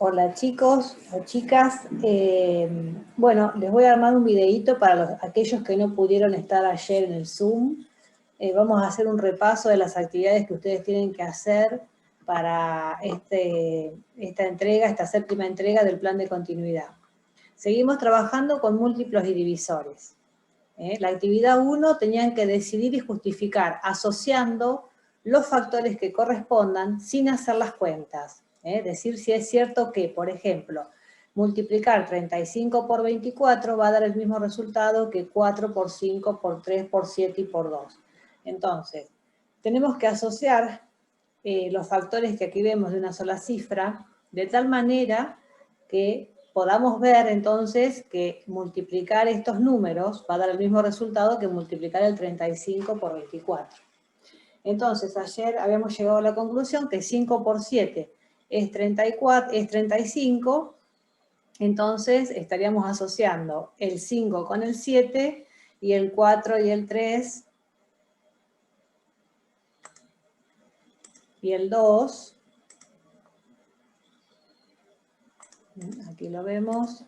Hola chicos o chicas, bueno, les voy a armar un videíto para aquellos que no pudieron estar ayer en el Zoom. Vamos a hacer un repaso de las actividades que ustedes tienen que hacer para esta séptima entrega del plan de continuidad. Seguimos trabajando con múltiplos y divisores. La actividad 1 tenían que decidir y justificar asociando los factores que correspondan sin hacer las cuentas. Decir si es cierto que, por ejemplo, multiplicar 35 por 24 va a dar el mismo resultado que 4 por 5, por 3, por 7 y por 2. Entonces, tenemos que asociar los factores que aquí vemos de una sola cifra, de tal manera que podamos ver entonces que multiplicar estos números va a dar el mismo resultado que multiplicar el 35 por 24. Entonces, ayer habíamos llegado a la conclusión que 5 por 7 es 35, entonces estaríamos asociando el 5 con el 7 y el 4 y el 3 y el 2. Aquí lo vemos.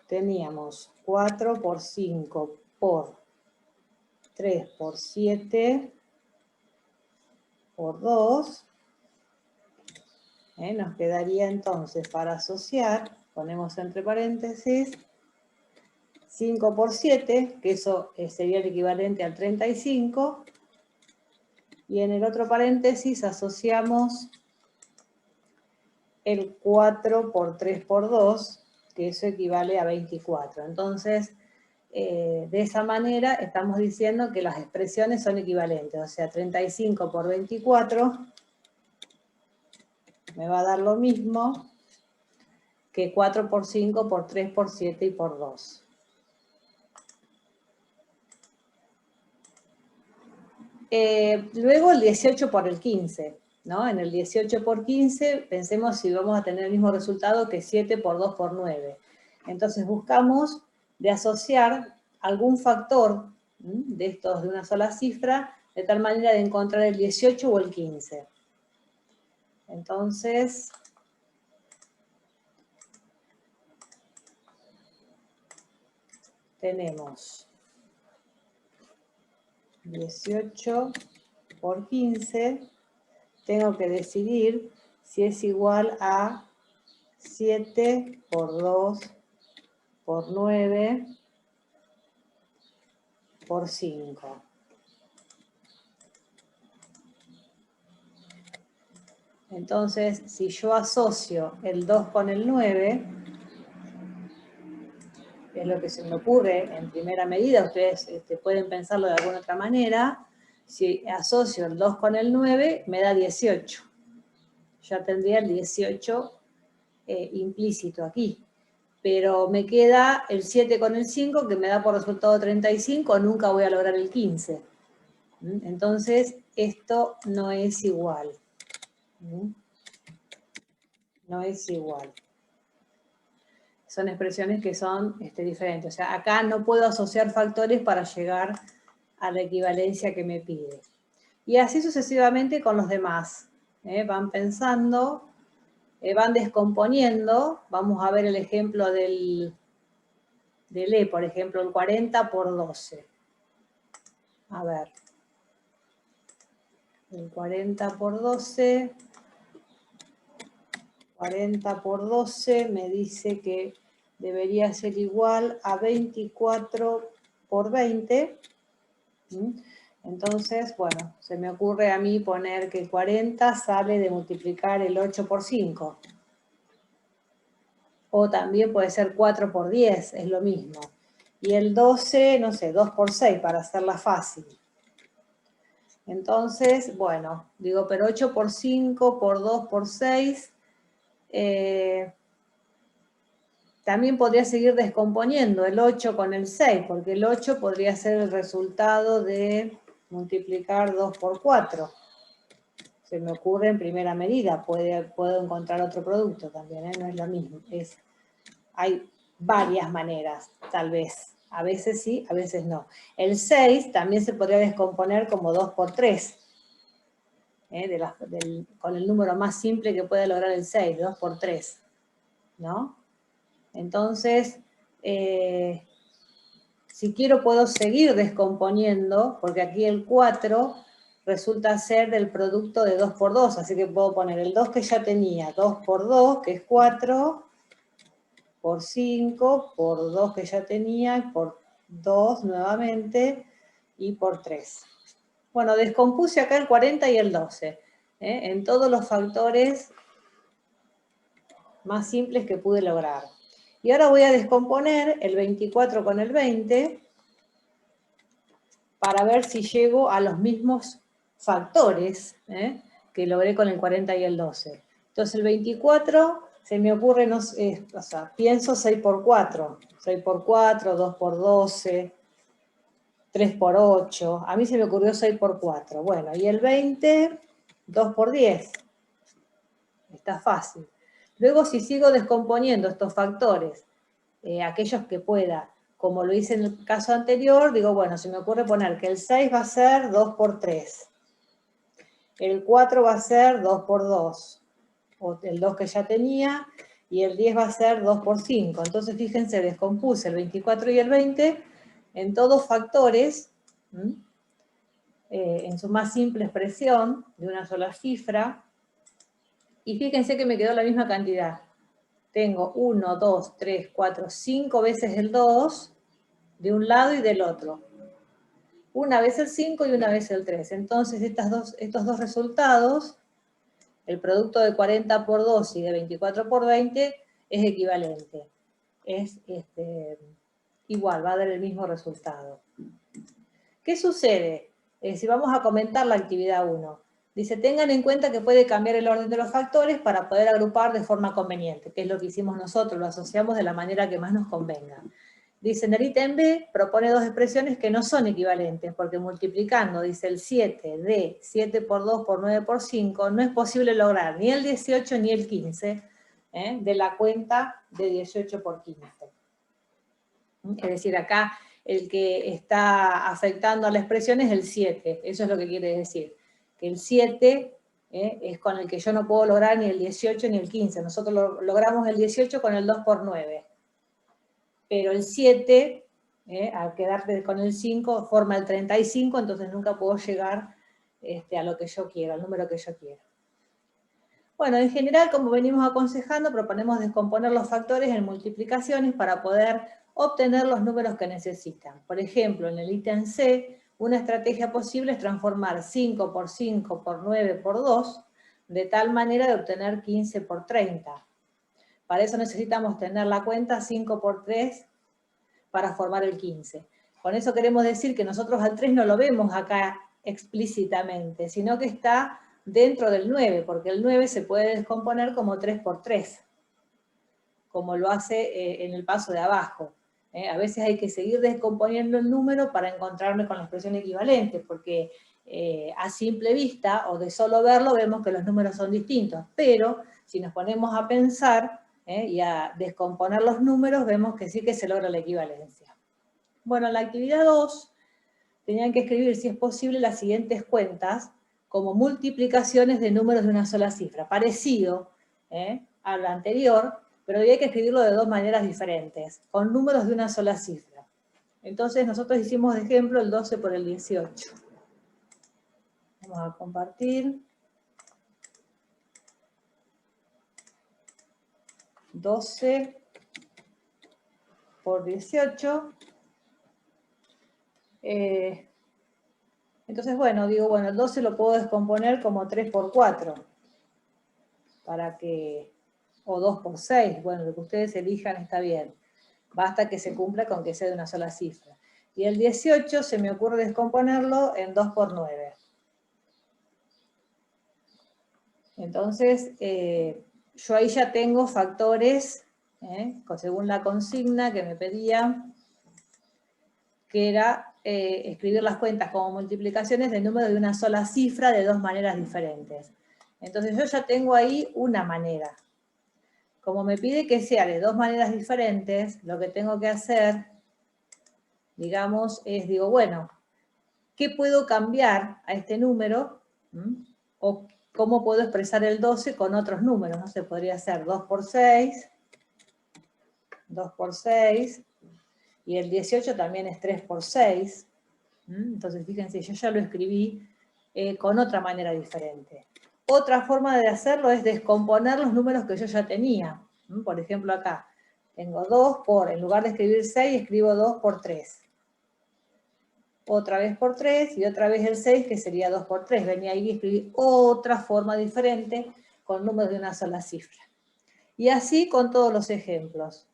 Teníamos 4 por 5 por 3 por 7 por 2. Nos quedaría entonces para asociar, ponemos entre paréntesis, 5 por 7, que eso sería el equivalente al 35. Y en el otro paréntesis asociamos el 4 por 3 por 2, que eso equivale a 24. Entonces, de esa manera estamos diciendo que las expresiones son equivalentes. O sea, 35 por 24 me va a dar lo mismo que 4 por 5 por 3 por 7 y por 2. Luego el 18 por el 15. ¿No? En el 18 por 15, pensemos si vamos a tener el mismo resultado que 7 por 2 por 9. Entonces buscamos de asociar algún factor de estos de una sola cifra, de tal manera de encontrar el 18 o el 15. Entonces, tenemos 18 por 15, tengo que decidir si es igual a 7 por 2 por 9 por 5. Entonces, si yo asocio el 2 con el 9, es lo que se me ocurre en primera medida, ustedes pueden pensarlo de alguna otra manera, si asocio el 2 con el 9, me da 18. Ya tendría el 18 implícito aquí. Pero me queda el 7 con el 5, que me da por resultado 35, nunca voy a lograr el 15. Entonces, esto no es igual. No es igual. Son expresiones que son diferentes. O sea, acá no puedo asociar factores para llegar a la equivalencia que me pide. Y así sucesivamente con los demás. Van pensando, van descomponiendo. Vamos a ver el ejemplo del E, por ejemplo, el 40 por 12. A ver. El 40 por 12. 40 por 12 me dice que debería ser igual a 24 por 20. Entonces, bueno, se me ocurre a mí poner que 40 sale de multiplicar el 8 por 5. O también puede ser 4 por 10, es lo mismo. Y el 12, no sé, 2 por 6 para hacerla fácil. Entonces, bueno, digo, pero 8 por 5 por 2 por 6... también podría seguir descomponiendo el 8 con el 6, porque el 8 podría ser el resultado de multiplicar 2 por 4. Se me ocurre en primera medida, puedo encontrar otro producto también, no es lo mismo. Hay varias maneras, tal vez. A veces sí, a veces no. El 6 también se podría descomponer como 2 por 3. Con el número más simple que puede lograr el 6, 2 por 3. ¿no? Entonces, si quiero puedo seguir descomponiendo, porque aquí el 4 resulta ser del producto de 2 por 2, así que puedo poner el 2 que ya tenía, 2 por 2, que es 4, por 5, por 2 que ya tenía, por 2 nuevamente, y por 3. Bueno, descompuse acá el 40 y el 12, en todos los factores más simples que pude lograr. Y ahora voy a descomponer el 24 con el 20 para ver si llego a los mismos factores que logré con el 40 y el 12. Entonces el 24 se me ocurre, o sea, pienso 6 por 4, 6 por 4, 2 por 12, 3 por 8, a mí se me ocurrió 6 por 4. Bueno, y el 20, 2 por 10. Está fácil. Luego, si sigo descomponiendo estos factores, aquellos que pueda, como lo hice en el caso anterior, digo, bueno, se me ocurre poner que el 6 va a ser 2 por 3. El 4 va a ser 2 por 2. O el 2 que ya tenía, y el 10 va a ser 2 por 5. Entonces, fíjense, descompuse el 24 y el 20 en todos factores, en su más simple expresión, de una sola cifra, y fíjense que me quedó la misma cantidad. Tengo 1, 2, 3, 4, 5 veces el 2 de un lado y del otro. Una vez el 5 y una vez el 3. Entonces, estos dos resultados, el producto de 40 por 2 y de 24 por 20, es equivalente. Es igual, va a dar el mismo resultado. ¿Qué sucede? Si vamos a comentar la actividad 1. Dice, tengan en cuenta que puede cambiar el orden de los factores para poder agrupar de forma conveniente, que es lo que hicimos nosotros, lo asociamos de la manera que más nos convenga. Dice, en el ítem B propone dos expresiones que no son equivalentes, porque multiplicando, dice el 7 de 7 por 2 por 9 por 5, no es posible lograr ni el 18 ni el 15 de la cuenta de 18 por 15. Es decir, acá el que está afectando a la expresión es el 7, eso es lo que quiere decir, que el 7 es con el que yo no puedo lograr ni el 18 ni el 15, nosotros logramos el 18 con el 2 por 9, pero el 7, al quedarte con el 5, forma el 35, entonces nunca puedo llegar a lo que yo quiero, al número que yo quiero. Bueno, en general, como venimos aconsejando, proponemos descomponer los factores en multiplicaciones para poder obtener los números que necesitan. Por ejemplo, en el ítem C, una estrategia posible es transformar 5 por 5 por 9 por 2, de tal manera de obtener 15 por 30. Para eso necesitamos tener la cuenta 5 por 3 para formar el 15. Con eso queremos decir que nosotros al 3 no lo vemos acá explícitamente, sino que está dentro del 9, porque el 9 se puede descomponer como 3 por 3, como lo hace en el paso de abajo. A veces hay que seguir descomponiendo el número para encontrarme con la expresión equivalente, porque a simple vista o de solo verlo vemos que los números son distintos, pero si nos ponemos a pensar y a descomponer los números, vemos que sí que se logra la equivalencia. Bueno, en la actividad 2 tenían que escribir, si es posible, las siguientes cuentas como multiplicaciones de números de una sola cifra, parecido a lo anterior, pero había que escribirlo de dos maneras diferentes, con números de una sola cifra. Entonces nosotros hicimos de ejemplo el 12 por el 18. Vamos a compartir. 12 por 18. Entonces, bueno, digo, bueno, el 12 lo puedo descomponer como 3 por 4, para que, o 2 por 6, bueno, lo que ustedes elijan está bien. Basta que se cumpla con que sea de una sola cifra. Y el 18 se me ocurre descomponerlo en 2 por 9. Entonces, yo ahí ya tengo factores, según la consigna que me pedía, que era escribir las cuentas como multiplicaciones de números de una sola cifra de dos maneras diferentes. Entonces yo ya tengo ahí una manera. Como me pide que sea de dos maneras diferentes, lo que tengo que hacer, digamos, es, digo, bueno, ¿qué puedo cambiar a este número? O cómo puedo expresar el 12 con otros números. No sé, podría ser 2 por 6, 2 por 6, y el 18 también es 3 por 6. Entonces, fíjense, yo ya lo escribí con otra manera diferente. Otra forma de hacerlo es descomponer los números que yo ya tenía. Por ejemplo, acá tengo 2 por, en lugar de escribir 6, escribo 2 por 3. Otra vez por 3 y otra vez el 6, que sería 2 por 3. Venía ahí y escribí otra forma diferente con números de una sola cifra. Y así con todos los ejemplos.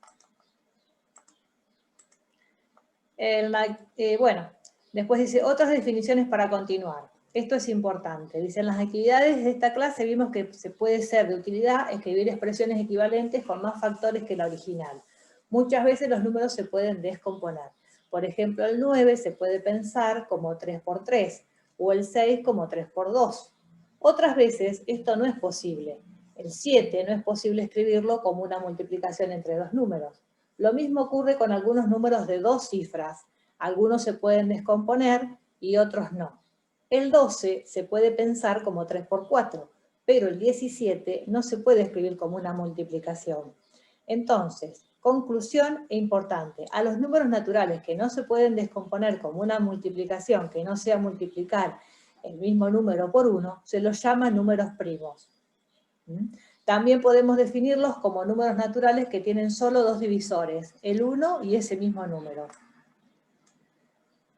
Bueno, después dice, otras definiciones para continuar. Esto es importante. Dice, en las actividades de esta clase vimos que se puede ser de utilidad escribir expresiones equivalentes con más factores que la original. Muchas veces los números se pueden descomponer. Por ejemplo, el 9 se puede pensar como 3 por 3, o el 6 como 3 por 2. Otras veces esto no es posible. El 7 no es posible escribirlo como una multiplicación entre dos números. Lo mismo ocurre con algunos números de 2 cifras. Algunos se pueden descomponer y otros no. El 12 se puede pensar como 3 por 4, pero el 17 no se puede escribir como una multiplicación. Entonces, conclusión e importante, a los números naturales que no se pueden descomponer como una multiplicación, que no sea multiplicar el mismo número por 1, se los llama números primos. También podemos definirlos como números naturales que tienen solo dos divisores, el 1 y ese mismo número.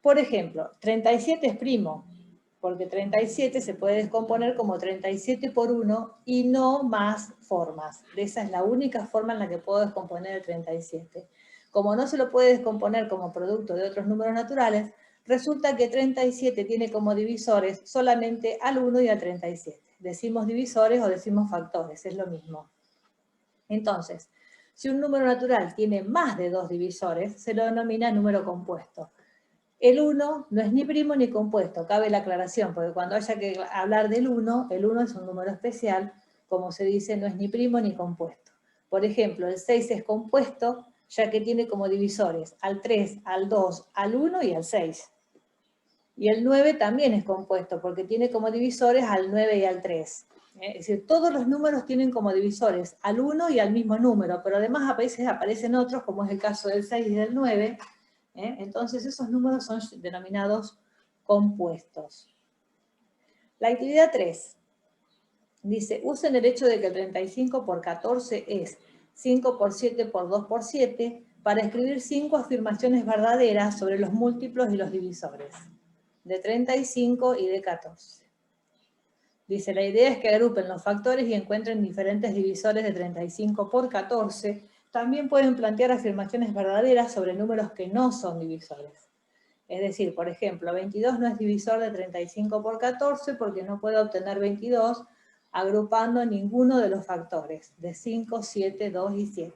Por ejemplo, 37 es primo, porque 37 se puede descomponer como 37 por 1 y no más formas. Esa es la única forma en la que puedo descomponer el 37. Como no se lo puede descomponer como producto de otros números naturales, resulta que 37 tiene como divisores solamente al 1 y al 37. Decimos divisores o decimos factores, es lo mismo. Entonces, si un número natural tiene más de dos divisores, se lo denomina número compuesto. El 1 no es ni primo ni compuesto, cabe la aclaración, porque cuando haya que hablar del 1, el 1 es un número especial, como se dice, no es ni primo ni compuesto. Por ejemplo, el 6 es compuesto, ya que tiene como divisores al 3, al 2, al 1 y al 6. Y el 9 también es compuesto, porque tiene como divisores al 9 y al 3. Es decir, todos los números tienen como divisores al 1 y al mismo número, pero además a veces aparecen otros, como es el caso del 6 y del 9. Entonces esos números son denominados compuestos. La actividad 3 dice, usen el hecho de que el 35 por 14 es 5 por 7 por 2 por 7 para escribir 5 afirmaciones verdaderas sobre los múltiplos y los divisores de 35 y de 14. Dice, la idea es que agrupen los factores y encuentren diferentes divisores de 35 por 14. También pueden plantear afirmaciones verdaderas sobre números que no son divisores. Es decir, por ejemplo, 22 no es divisor de 35 por 14 porque no puedo obtener 22 agrupando ninguno de los factores de 5, 7, 2 y 7.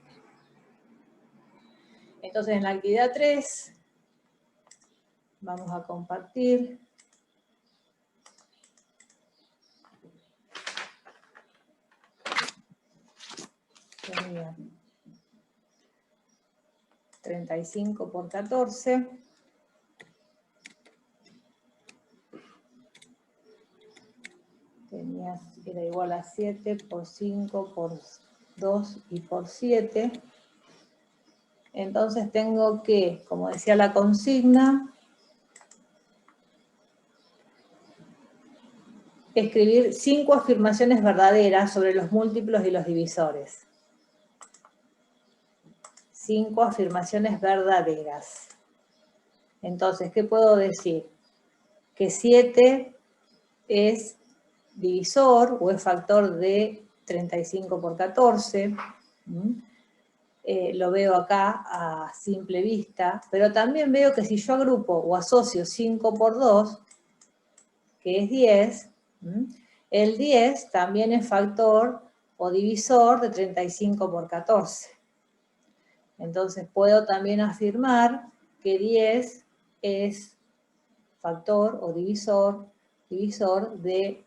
Entonces, en la actividad 3 vamos a compartir. Tenía 35 por 14. Era igual a 7 por 5 por 2 y por 7. Entonces tengo que, como decía la consigna, escribir 5 afirmaciones verdaderas sobre los múltiplos y los divisores. 5 afirmaciones verdaderas. Entonces, ¿qué puedo decir? Que 7 es divisor o es factor de 35 por 14. Lo veo acá a simple vista, pero también veo que si yo agrupo o asocio 5 por 2, que es 10, el 10 también es factor o divisor de 35 por 14. Entonces puedo también afirmar que 10 es factor o divisor de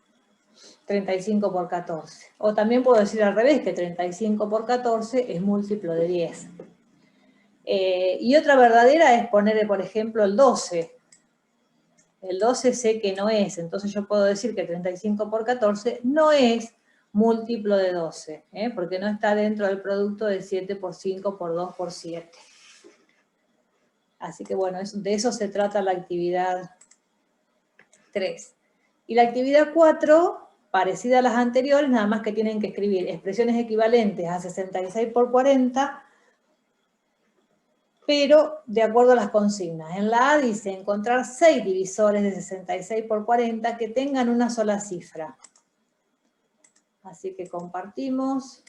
35 por 14. O también puedo decir al revés, que 35 por 14 es múltiplo de 10. Y otra verdadera es poner, por ejemplo, el 12. El 12 sé que no es, entonces yo puedo decir que 35 por 14 no es múltiplo de 12, porque no está dentro del producto de 7 por 5 por 2 por 7. Así que bueno, de eso se trata la actividad 3. Y la actividad 4, parecida a las anteriores, nada más que tienen que escribir expresiones equivalentes a 66 por 40, pero de acuerdo a las consignas. En la A dice encontrar 6 divisores de 66 por 40 que tengan una sola cifra. Así que compartimos.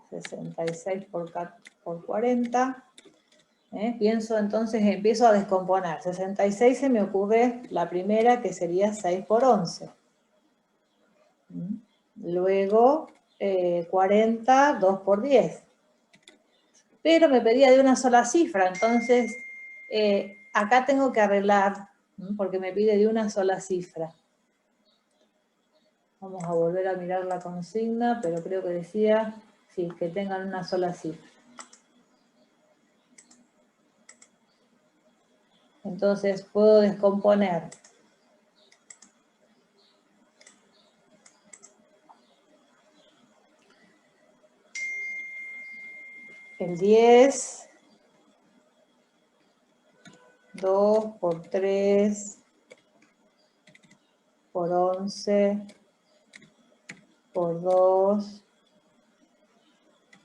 ...66 por 40... Pienso entonces, empiezo a descomponer. 66 se me ocurre la primera, que sería 6 por 11. Luego 40, 2 por 10. Pero me pedía de una sola cifra, entonces acá tengo que arreglar, porque me pide de una sola cifra. Vamos a volver a mirar la consigna, pero creo que decía, sí, que tengan una sola cifra. Entonces puedo descomponer el 10, 2 por 3, por 11, por 2,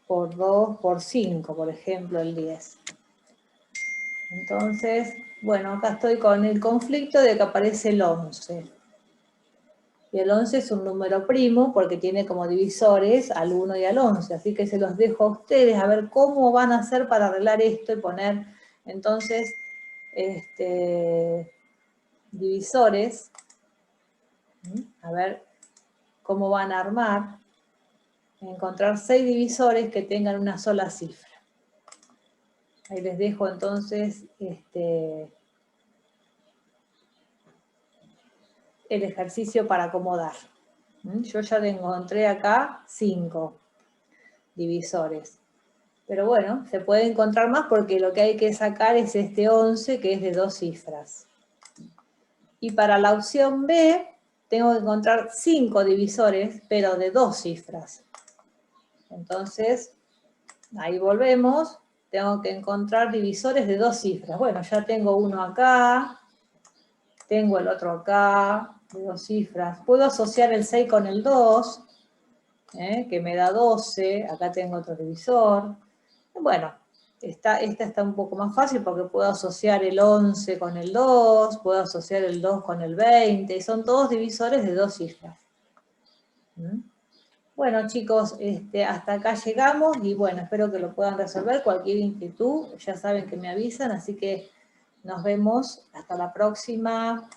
por 2, por 5, por ejemplo, el 10. Entonces, bueno, acá estoy con el conflicto de que aparece el 11. Y el 11 es un número primo porque tiene como divisores al 1 y al 11. Así que se los dejo a ustedes a ver cómo van a hacer para arreglar esto y poner, entonces, divisores. A ver cómo van a armar. Encontrar 6 divisores que tengan una sola cifra. Ahí les dejo entonces el ejercicio para acomodar. Yo ya le encontré acá 5 divisores. Pero bueno, se puede encontrar más porque lo que hay que sacar es este 11, que es de 2 cifras. Y para la opción B, tengo que encontrar 5 divisores, pero de 2 cifras. Entonces, ahí volvemos. Tengo que encontrar divisores de 2 cifras. Bueno, ya tengo uno acá. Tengo el otro acá, de 2 cifras. Puedo asociar el 6 con el 2, que me da 12. Acá tengo otro divisor. Bueno, esta está un poco más fácil porque puedo asociar el 11 con el 2, puedo asociar el 2 con el 20, y son todos divisores de 2 cifras. Bueno, chicos, hasta acá llegamos y bueno, espero que lo puedan resolver. Cualquier inquietud, ya saben que me avisan, así que nos vemos hasta la próxima.